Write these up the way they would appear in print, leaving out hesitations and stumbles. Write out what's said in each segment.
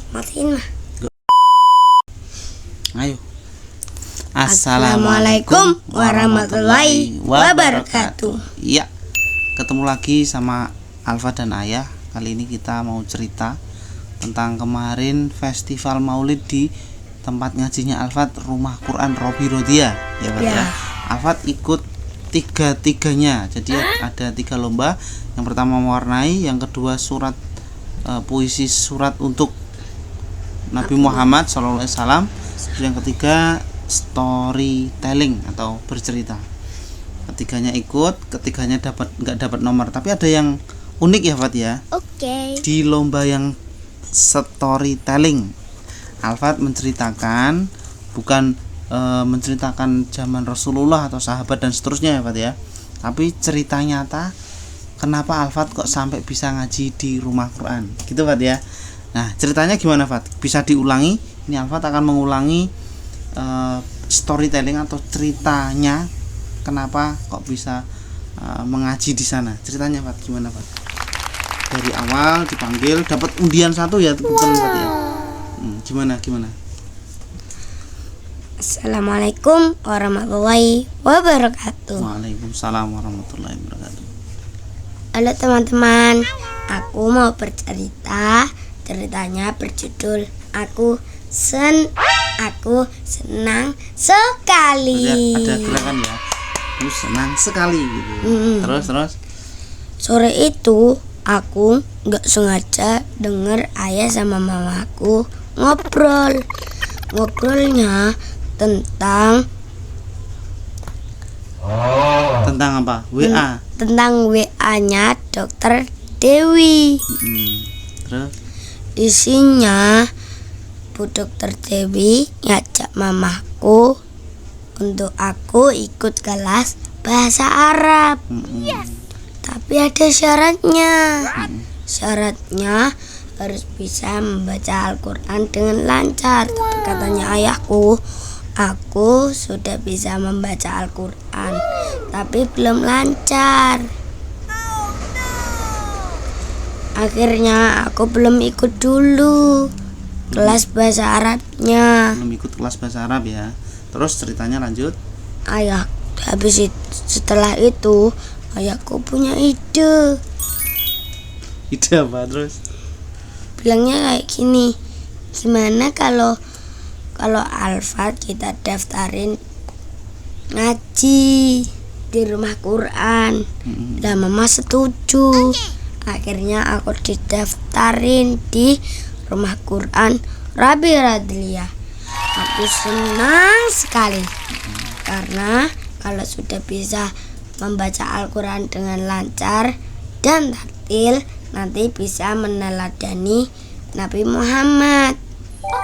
Matiin mah. Ayo. Assalamualaikum warahmatullahi wabarakatuh. Iya, ketemu lagi sama Alfa dan Ayah. Kali ini kita mau cerita tentang kemarin festival Maulid di tempat ngajinya Alfat, Rumah Quran Robi Rodia. Ya, Pak ya. Alfat ikut tiga-tiganya. Jadi ada 3 lomba. Yang pertama mewarnai, yang kedua surat puisi surat untuk Nabi Muhammad SAW. Yang ketiga storytelling atau bercerita. Ketiganya ikut, ketiganya nggak dapat nomor. Tapi ada yang unik ya, Fat ya. Oke. Di lomba yang storytelling, Alfat menceritakan bukan menceritakan zaman Rasulullah atau sahabat dan seterusnya ya, Fat ya. Tapi cerita nyata kenapa Alfat kok sampai bisa ngaji di Rumah Quran. Gitu, Fat ya. Nah, ceritanya gimana, Fat? Bisa diulangi? Ini Alfat akan mengulangi storytelling atau ceritanya kenapa kok bisa mengaji di sana. Ceritanya, Fat, gimana, Fat? Dari awal dipanggil dapat undian 1 ya, bukan, Fat ya? Gimana? Assalamualaikum warahmatullahi wabarakatuh. Waalaikumsalam warahmatullahi wabarakatuh. Halo teman-teman, aku mau bercerita. Ceritanya berjudul Aku senang sekali. Ada gerakan ya. Aku senang sekali gitu. Terus. Sore itu aku nggak sengaja denger ayah sama mamaku ngobrolnya tentang apa? WA. Tentang WA-nya Dokter Dewi. Terus Isinya Bu Dokter Dewi ngajak mamaku untuk aku ikut kelas bahasa Arab. Tapi ada syaratnya. Syaratnya harus bisa membaca Al-Quran dengan lancar. Katanya ayahku, aku sudah bisa membaca Al-Quran, tapi belum lancar. Akhirnya aku belum ikut dulu kelas bahasa Arabnya. Belum ikut kelas bahasa Arab ya. Terus ceritanya lanjut. Setelah itu ayahku punya ide. Ide apa terus? Bilangnya kayak gini, gimana kalau Alfat kita daftarin ngaji di Rumah Quran. Dan mama setuju. Akhirnya aku didaftarin di Rumah Quran Robi Rodia. Aku senang sekali karena kalau sudah bisa membaca Al-Quran dengan lancar dan tartil, nanti bisa meneladani Nabi Muhammad.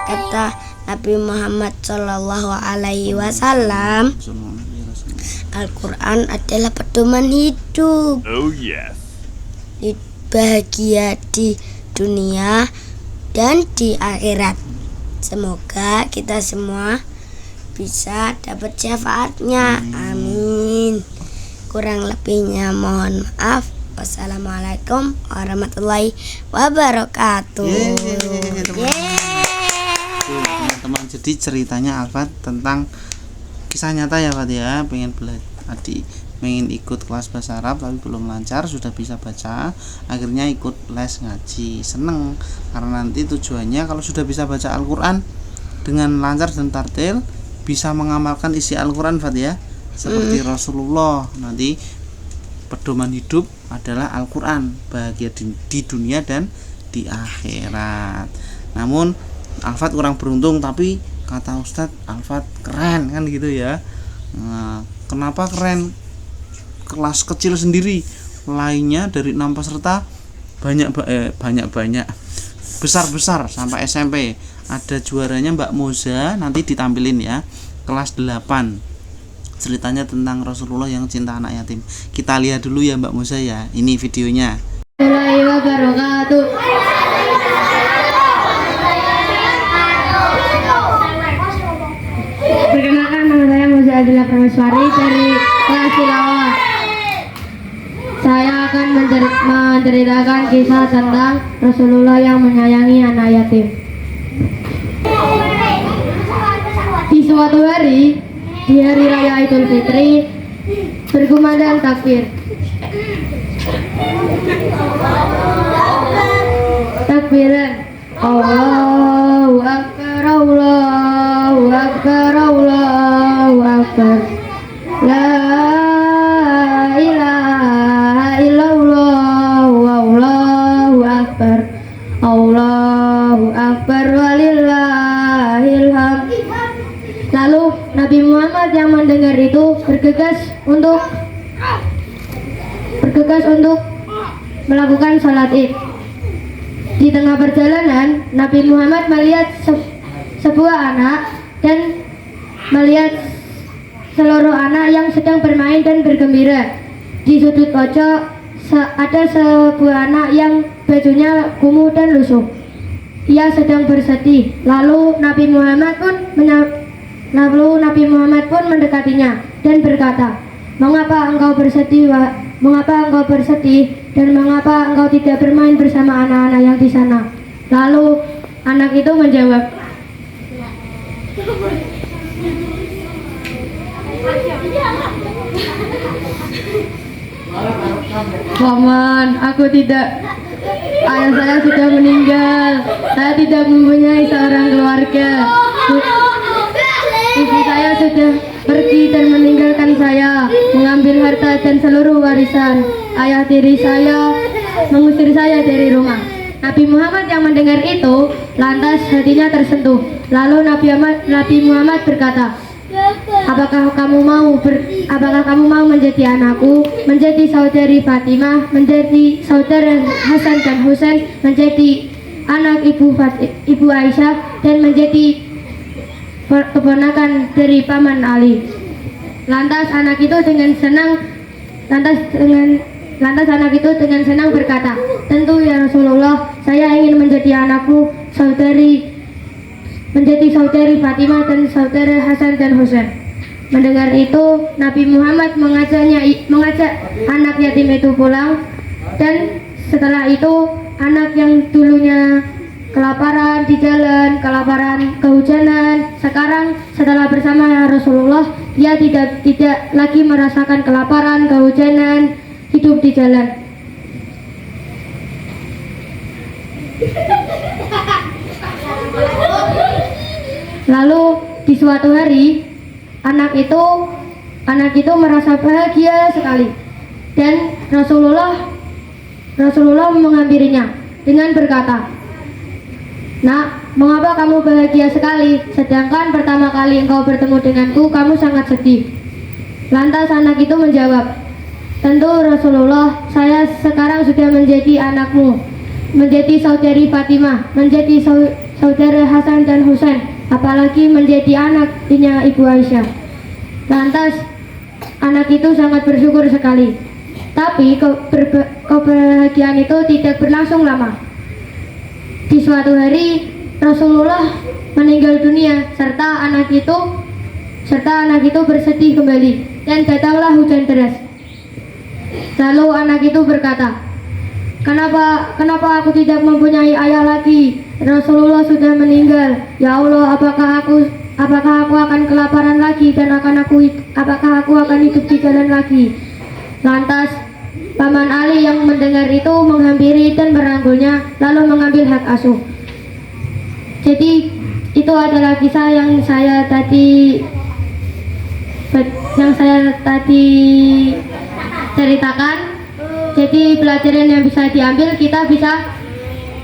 Kata Nabi Muhammad Shallallahu Alaihi Wasallam, Al-Quran adalah pedoman hidup. Oh yes. Bahagia di dunia dan di akhirat. Semoga kita semua bisa dapat syafaatnya. Amin. Kurang lebihnya mohon maaf. Wassalamualaikum warahmatullahi wabarakatuh. Teman-teman, jadi ceritanya Alfat tentang kisah nyata ya, Fat ya. Pengen ikut kelas bahasa Arab tapi belum lancar, sudah bisa baca, akhirnya ikut les ngaji. Seneng karena nanti tujuannya kalau sudah bisa baca Al-Quran dengan lancar dan tartil, bisa mengamalkan isi Al-Quran, Fat ya, seperti Rasulullah. Nanti pedoman hidup adalah Al-Quran, bahagia di dunia dan di akhirat. Namun Alfat kurang beruntung, tapi kata Ustadz Alfat keren kan gitu ya. Nah, kenapa keren? Kelas kecil sendiri, lainnya dari 6 peserta banyak besar sampai SMP. Ada juaranya Mbak Moza, nanti ditampilin ya, kelas 8. Ceritanya tentang Rasulullah yang cinta anak yatim. Kita lihat dulu ya Mbak Moza ya, ini videonya. Perkenalkan, nama saya Moza Adila Prameswari dari kelas tilawah. Saya akan menceritakan kisah tentang Rasulullah yang menyayangi anak yatim. Di suatu hari, di hari raya Idul Fitri, berkumandang takbir. Takbiran. Allahu Akbar, Allahu Akbar, Allahu Akbar. La ilaha illallah, Allahu Akbar. Allahu Akbar walillahil hamd. Lalu Nabi Muhammad yang mendengar itu bergegas untuk melakukan sholat id. Di tengah perjalanan, Nabi Muhammad melihat sebuah anak dan melihat seluruh anak yang sedang bermain dan bergembira. Di sudut pojok ada sebuah anak yang bajunya kumuh dan lusuh. Ia sedang bersedih. Lalu Nabi Muhammad pun mendekatinya dan berkata, "Mengapa engkau bersedih? Mengapa engkau bersedih? Dan mengapa engkau tidak bermain bersama anak-anak yang di sana?" Lalu anak itu menjawab, "Paman, ayah saya sudah meninggal. Saya tidak mempunyai seorang keluarga. Ibu saya sudah pergi dan meninggalkan saya, mengambil harta dan seluruh warisan. Ayah tiri saya mengusir saya dari rumah." Nabi Muhammad yang mendengar itu, lantas hatinya tersentuh. Lalu Nabi Muhammad berkata, Apakah kamu mau menjadi anakku, menjadi saudari Fatimah, menjadi saudara Hasan dan Husain, menjadi anak ibu Aisyah, dan menjadi keponakan dari paman Ali?" Lantas anak itu dengan senang berkata, "Tentu ya Rasulullah, saya ingin menjadi anakku, menjadi saudari Fatimah dan saudara Hasan dan Husain." Mendengar itu, Nabi Muhammad mengajak anak yatim itu pulang, dan setelah itu anak yang dulunya kelaparan di jalan, kelaparan kehujanan, sekarang setelah bersama Rasulullah, dia tidak lagi merasakan kelaparan, kehujanan, hidup di jalan. Lalu di suatu hari, anak itu merasa bahagia sekali, dan Rasulullah menghampirinya dengan berkata, "Nak, mengapa kamu bahagia sekali? Sedangkan pertama kali engkau bertemu denganku, kamu sangat sedih." Lantas anak itu menjawab, "Tentu Rasulullah, saya sekarang sudah menjadi anakmu, menjadi saudari Fatimah, menjadi saudara Hasan dan Husain, apalagi menjadi anaknya Ibu Aisyah." Lantas anak itu sangat bersyukur sekali. Tapi kebahagiaan itu tidak berlangsung lama. Di suatu hari Rasulullah meninggal dunia serta anak itu bersedih kembali, dan datanglah hujan deras. Lalu anak itu berkata, Kenapa aku tidak mempunyai ayah lagi? Rasulullah sudah meninggal. Ya Allah, apakah aku akan kelaparan lagi, dan apakah aku akan hidup di jalan lagi?" Lantas paman Ali yang mendengar itu menghampiri dan merangkulnya, lalu mengambil hak asuh. Jadi itu adalah kisah yang saya tadi ceritakan. Jadi pelajaran yang bisa diambil, kita bisa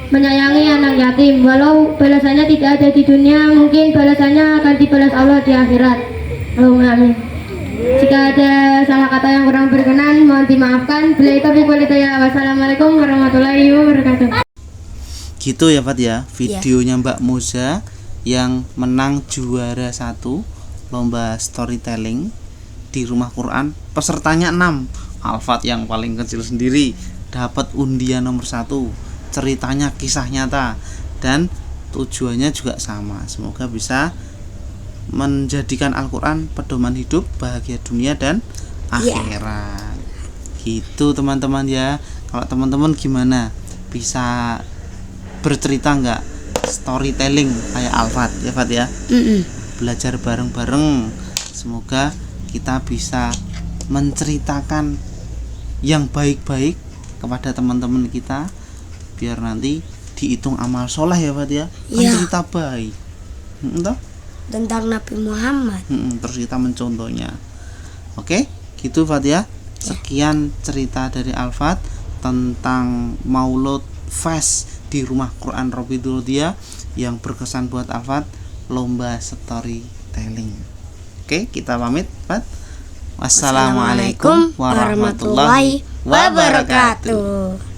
menyayangi anak yatim. Walau balasannya tidak ada di dunia, mungkin balasannya akan dibalas Allah di akhirat. Allahumma amin. Jika ada salah kata yang kurang berkenan, mohon dimaafkan. Bila itu ya. Wassalamualaikum warahmatullahi wabarakatuh. Gitu ya Fat ya, videonya Mbak Moza yang menang juara 1 lomba storytelling di Rumah Quran. Pesertanya 6. Alfat yang paling kecil sendiri dapat undian nomor 1. Ceritanya kisah nyata dan tujuannya juga sama. Semoga bisa menjadikan Al-Quran pedoman hidup, bahagia dunia dan akhirat. Gitu teman-teman ya. Kalau teman-teman gimana? Bisa bercerita nggak storytelling kayak Alfat ya Fat ya. Belajar bareng-bareng, semoga kita bisa menceritakan yang baik-baik kepada teman-teman kita biar nanti dihitung amal soleh ya Fat ya. Kan Iya. cerita baik entah? Tentang Nabi Muhammad. Terus kita mencontohnya. Oke, gitu Fat ya. Sekian cerita dari Alfat tentang Maulud Fest di Rumah Quran Robiduldia yang berkesan buat Alfat, lomba storytelling. Oke, kita pamit, Fat. Wassalamualaikum warahmatullahi wabarakatuh.